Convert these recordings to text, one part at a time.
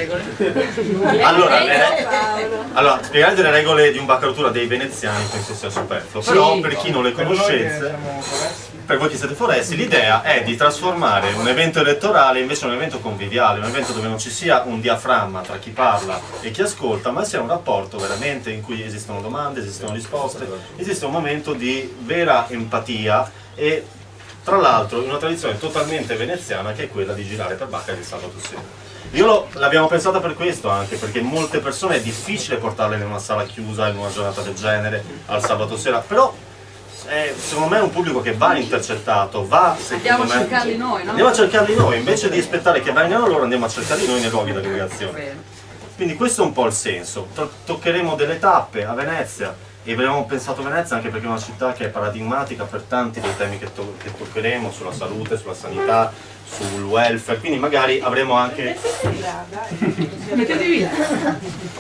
regole. Allora, spiegare le regole di un baccalaureatura dei veneziani penso sia superfluo, però per chi non le conoscesse, per voi che siete foresti, l'idea è di trasformare un evento elettorale invece in un evento conviviale, un evento dove non ci sia un diaframma tra chi parla e chi ascolta, ma sia un rapporto veramente in cui esistono domande, esistono risposte, esiste un momento di vera empatia e tra l'altro in una tradizione totalmente veneziana che è quella di girare per Bacca il sabato sera. L'abbiamo pensata per questo anche, perché molte persone è difficile portarle in una sala chiusa in una giornata del genere al sabato sera, però secondo me è un pubblico che va intercettato, andiamo a cercarli noi, no? Andiamo a cercarli noi, invece di aspettare che vengano loro andiamo a cercarli noi nei luoghi d'aggregazione. Quindi questo è un po' il senso. Toccheremo delle tappe a Venezia e abbiamo pensato Venezia anche perché è una città che è paradigmatica per tanti dei temi che toccheremo, sulla salute, sulla sanità, sul welfare, quindi magari avremo anche...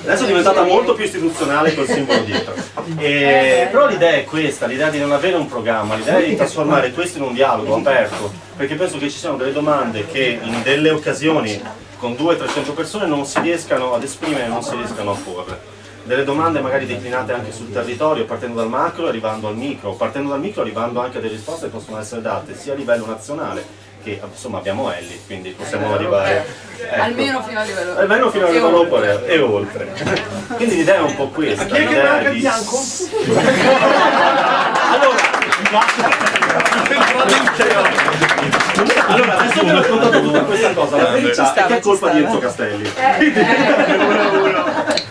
Adesso è diventata molto più istituzionale col simbolo dietro. Però l'idea è questa, l'idea di non avere un programma, l'idea di trasformare questo in un dialogo aperto, perché penso che ci siano delle domande che in delle occasioni con 200-300 persone non si riescano ad esprimere, non si riescano a porre. Delle domande magari declinate anche sul territorio, partendo dal macro e arrivando al micro, partendo dal micro arrivando anche a delle risposte che possono essere date sia a livello nazionale, che insomma abbiamo Elli, quindi possiamo arrivare almeno fino a livello europeo e oltre. Quindi l'idea è un po' questa. Chi è che manca il bianco? Allora, adesso che ho raccontato tutta questa cosa, la verità è che è colpa di Enzo Castelli.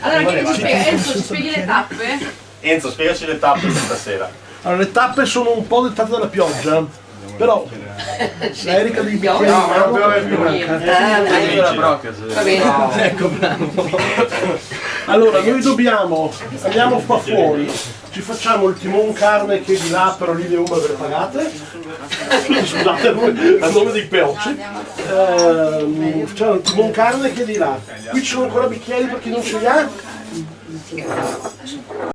Allora, chi ci spiega? Enzo, ci spieghi le tappe? Enzo, spiegaci le tappe di stasera. Allora, le tappe sono un po' dettate dalla pioggia, però Erika di bicchieri in mano Va bene. ecco, bravo. Allora, noi andiamo qua fuori, ci facciamo il timon carne che è di là, però lì le ume ve le pagate. Scusate, a nome dei peocci. Facciamo il timon carne che è di là. Qui ci sono ancora bicchieri per chi non ce li ha.